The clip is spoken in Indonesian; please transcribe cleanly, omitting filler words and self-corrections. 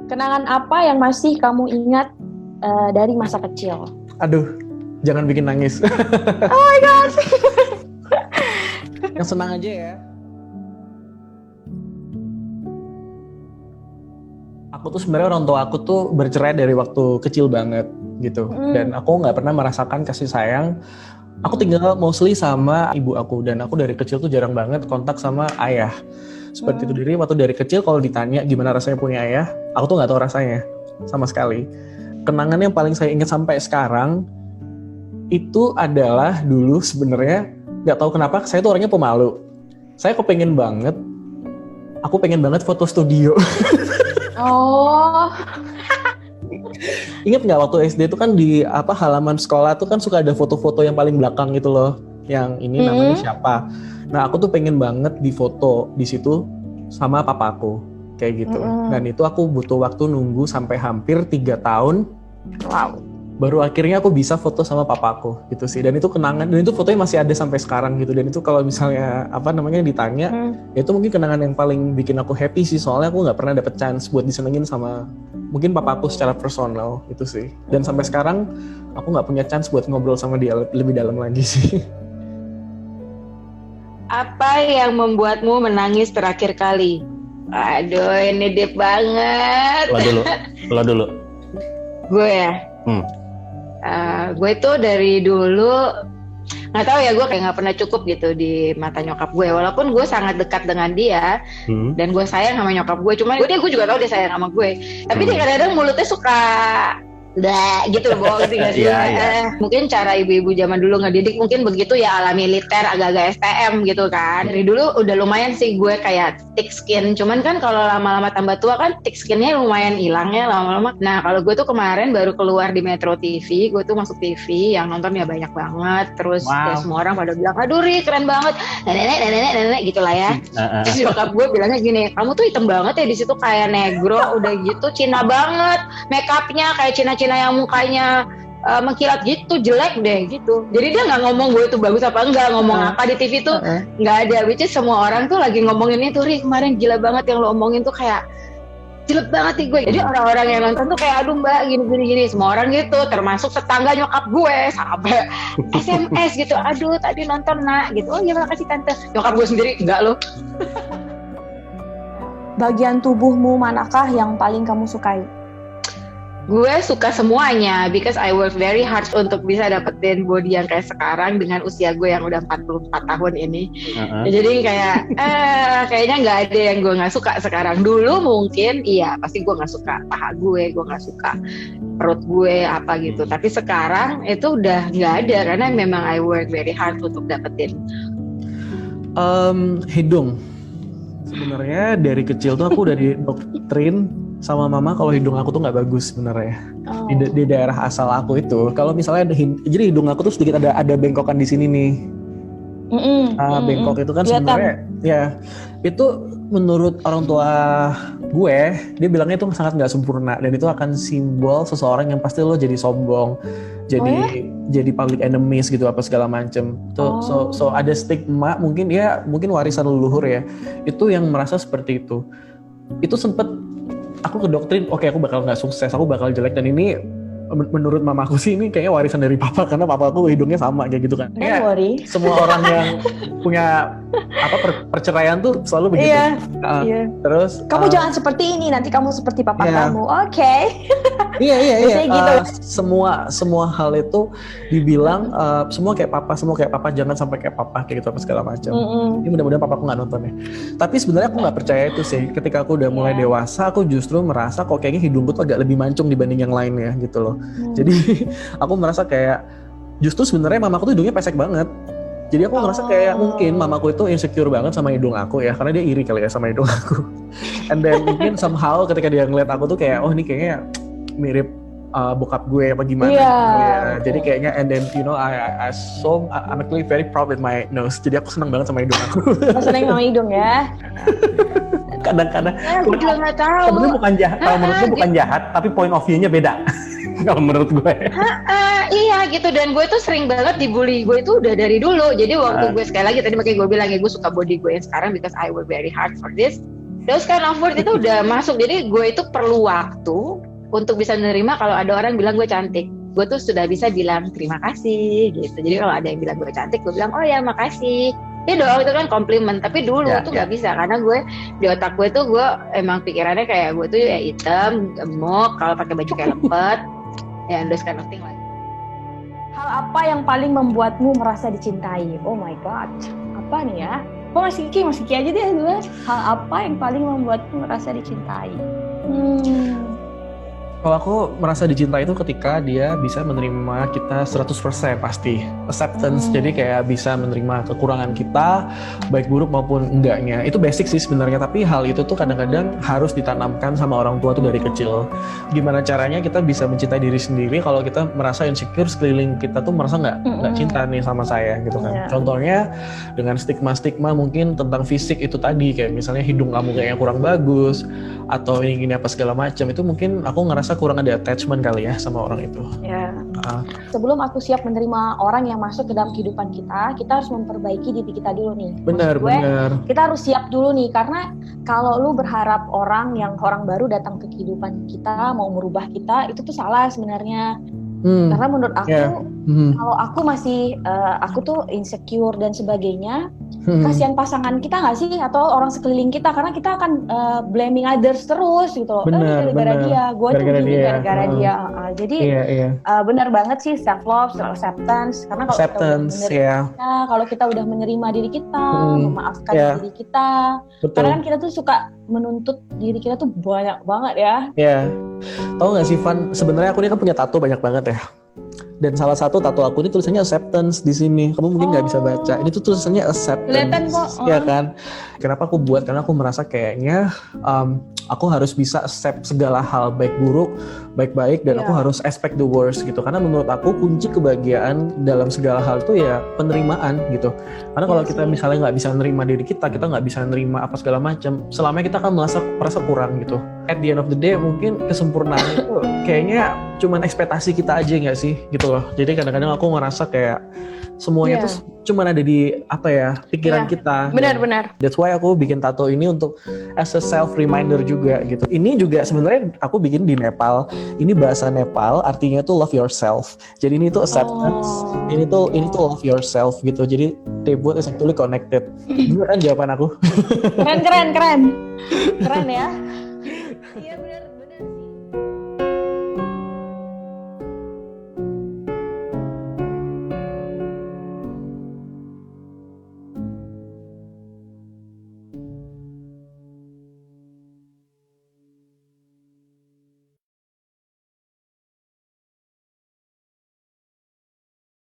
Kenangan apa yang masih kamu ingat dari masa kecil? Aduh, jangan bikin nangis. Oh my god. Yang senang aja ya. Aku tuh sebenarnya orang tua aku tuh bercerai dari waktu kecil banget gitu. Dan aku nggak pernah merasakan kasih sayang. Aku tinggal mostly sama ibu aku, dan aku dari kecil tuh jarang banget kontak sama ayah. Seperti itu. Jadi waktu dari kecil kalau ditanya gimana rasanya punya ayah, aku tuh nggak tahu rasanya sama sekali. Kenangan yang paling saya ingat sampai sekarang itu adalah dulu sebenarnya nggak tahu kenapa saya tuh orangnya pemalu. Aku pengen banget foto studio. Oh. Ingat nggak waktu SD itu kan di halaman sekolah tuh kan suka ada foto-foto yang paling belakang gitu loh, yang ini namanya siapa. Nah aku tuh pengen banget difoto di situ sama papaku kayak gitu. Dan itu aku butuh waktu nunggu sampai hampir 3 tahun. Wow. Baru akhirnya aku bisa foto sama papaku gitu sih. Dan itu kenangan, dan itu fotonya masih ada sampai sekarang gitu. Dan itu kalau misalnya ditanya, ya itu mungkin kenangan yang paling bikin aku happy sih. Soalnya aku nggak pernah dapet chance buat disenengin sama mungkin papaku secara personal itu sih. Dan sampai sekarang aku nggak punya chance buat ngobrol sama dia lebih dalam lagi sih. Apa yang membuatmu menangis terakhir kali? Aduh, ini deep banget. Lo dulu. Gue ya. Gue tuh dari dulu nggak tahu ya, gue kayak nggak pernah cukup gitu di mata nyokap gue, walaupun gue sangat dekat dengan dia dan gue sayang sama nyokap gue. Cuman gue juga tahu dia sayang sama gue, tapi dia kadang-kadang mulutnya suka gitu loh, bohong sih nggak sih? Mungkin cara ibu-ibu zaman dulu ngedidik mungkin begitu ya, ala militer, agak-agak STM gitu kan. Dari dulu udah lumayan sih gue kayak thick skin, cuman kan kalau lama-lama tambah tua kan thick skinnya lumayan hilang ya lama-lama. Nah kalau gue tuh kemarin baru keluar di Metro TV, gue tuh masuk TV yang nonton ya banyak banget. Terus ya semua orang pada bilang, aduh Ri keren banget, nenek gitu lah ya. Terus nyokap gue bilangnya gini, kamu tuh hitam banget ya di situ, kayak negro, udah gitu Cina banget, make upnya kayak Cina yang mukanya mengkilat gitu, jelek deh gitu. Jadi dia nggak ngomong gue itu bagus apa enggak, ngomong apa di TV tuh nggak ada. Which is semua orang tuh lagi ngomongin itu, Ri kemarin gila banget yang lo omongin tuh, kayak jelek banget nih gue. Jadi orang-orang yang nonton tuh kayak aduh mbak gini, semua orang gitu, termasuk tetangga nyokap gue sampai SMS gitu, aduh tadi nonton nak gitu, oh iya makasih tante. Nyokap gue sendiri enggak loh. Bagian tubuhmu manakah yang paling kamu sukai? Gue suka semuanya, because I work very hard untuk bisa dapetin body yang kayak sekarang dengan usia gue yang udah 44 tahun ini. Jadi kayak kayaknya nggak ada yang gue nggak suka sekarang. Dulu mungkin iya, pasti gue nggak suka paha gue nggak suka perut gue apa gitu. Tapi sekarang itu udah nggak ada, karena memang I work very hard untuk dapetin. Hidung. Sebenarnya dari kecil tuh aku udah didoktrin sama mama kalau hidung aku tuh nggak bagus sebenarnya. Di daerah asal aku itu, kalau misalnya jadi hidung aku tuh sedikit ada bengkokan di sini nih. Bengkok itu kan sebenarnya ya itu menurut orang tua gue, dia bilangnya itu sangat nggak sempurna, dan itu akan simbol seseorang yang pasti lo jadi sombong, jadi public enemies gitu apa segala macem. So ada stigma, mungkin warisan leluhur ya, itu yang merasa seperti itu. Itu sempet aku kedoktrin, oke, aku bakal nggak sukses, aku bakal jelek, dan ini menurut mamaku sih ini kayaknya warisan dari papa, karena papa aku hidungnya sama kayak gitu kan. Semua orang yang punya perceraian tuh selalu begitu. Iya. Terus kamu jangan seperti ini, nanti kamu seperti papa kamu. Oke. Iya. Gitu. Semua hal itu dibilang semua kayak papa, jangan sampai kayak papa kayak gitu apa segala macam. Ini mudah-mudahan papaku nggak nonton ya. Tapi sebenarnya aku nggak percaya itu sih. Ketika aku udah mulai dewasa, aku justru merasa kok kayaknya hidungku tuh agak lebih mancung dibanding yang lainnya gitu loh. Jadi aku merasa kayak justru sebenarnya mamaku tuh hidungnya pesek banget. Jadi aku ngerasa kayak mungkin mamaku itu insecure banget sama hidung aku ya, karena dia iri kali ya sama hidung aku. And then mungkin somehow ketika dia ngeliat aku tuh kayak, oh ini kayaknya mirip bokap gue apa gimana ya. Jadi kayaknya, and then I'm actually very proud with my nose. Jadi aku senang banget sama hidung aku. Senang sama hidung ya. Kadang-kadang aku juga nggak tahu. Sebenarnya bukan jahat, kalau menurut gue bukan jahat, tapi point of view-nya beda. Kalau menurut gue. Iya gitu, dan gue tuh sering banget dibully. Gue itu udah dari dulu. Jadi waktu gue sekali lagi tadi makanya gue bilang ya, gue suka body gue yang sekarang because I work very hard for this. Those kind of word itu udah masuk. Jadi gue itu perlu waktu untuk bisa menerima kalau ada orang bilang gue cantik. Gue tuh sudah bisa bilang terima kasih gitu. Jadi kalau ada yang bilang gue cantik, gue bilang oh ya makasih. Ya doang itu kan komplimen. Tapi dulu tuh gak bisa karena gue di otak gue tuh gue emang pikirannya kayak gue tuh ya hitam, gemuk, kalau pakai baju kayak lepet, ya those kind of thing lah. Hal apa yang paling membuatmu merasa dicintai? Oh my god, apa nih ya? Kok Mas Kiki aja deh dulu. Hal apa yang paling membuatmu merasa dicintai? Kalau aku merasa dicintai itu ketika dia bisa menerima kita 100% pasti. Acceptance, jadi kayak bisa menerima kekurangan kita, baik buruk maupun enggaknya. Itu basic sih sebenarnya, tapi hal itu tuh kadang-kadang harus ditanamkan sama orang tua tuh dari kecil. Gimana caranya kita bisa mencintai diri sendiri kalau kita merasa insecure sekeliling kita tuh merasa nggak cinta nih sama saya gitu kan. Contohnya dengan stigma-stigma mungkin tentang fisik itu tadi, kayak misalnya hidung kamu kayaknya kurang bagus, atau ini apa segala macam, itu mungkin aku ngerasa kurang ada attachment kali ya sama orang itu. Ya. Sebelum aku siap menerima orang yang masuk ke dalam kehidupan kita harus memperbaiki diri kita dulu nih. Benar. Kita harus siap dulu nih, karena kalau lu berharap orang baru datang ke kehidupan kita mau merubah kita, itu tuh salah sebenarnya. Karena menurut aku, kalau aku masih aku tuh insecure dan sebagainya, kasihan pasangan kita nggak sih atau orang sekeliling kita, karena kita akan blaming others terus gitu. Gara-gara dia, gue tuh gini gara-gara dia. Jadi benar banget sih, self love, self acceptance. Karena kalau kita udah menerima diri kita, memaafkan diri kita. Betul. Karena kan kita tuh suka menuntut diri kita tuh banyak banget ya. Iya. Tahu nggak sih Van, sebenarnya aku ini kan punya tato banyak banget ya. Dan salah satu tato aku ini tulisannya acceptance di sini. Kamu mungkin nggak bisa baca. Ini tuh tulisannya acceptance. Kelihatan kok. Ya kan? Kenapa aku buat? Karena aku merasa kayaknya aku harus bisa accept segala hal, baik buruk, baik-baik, dan aku harus expect the worst gitu. Karena menurut aku kunci kebahagiaan dalam segala hal itu ya penerimaan gitu. Karena kalau kita misalnya nggak bisa nerima diri kita nggak bisa nerima apa segala macam, selamanya kita akan merasa kurang gitu. At the end of the day mungkin kesempurnaan itu kayaknya cuman ekspektasi kita aja nggak sih gitu loh. Jadi kadang-kadang aku ngerasa kayak semuanya tuh cuman ada di pikiran kita. Benar. That's why aku bikin tato ini untuk as a self reminder juga gitu. Ini juga sebenarnya aku bikin di Nepal. Ini bahasa Nepal, artinya tuh love yourself. Jadi ini tuh acceptance. Ini tuh love yourself gitu. Jadi they both is actually connected. Bener kan jawaban aku? Keren ya. Iya.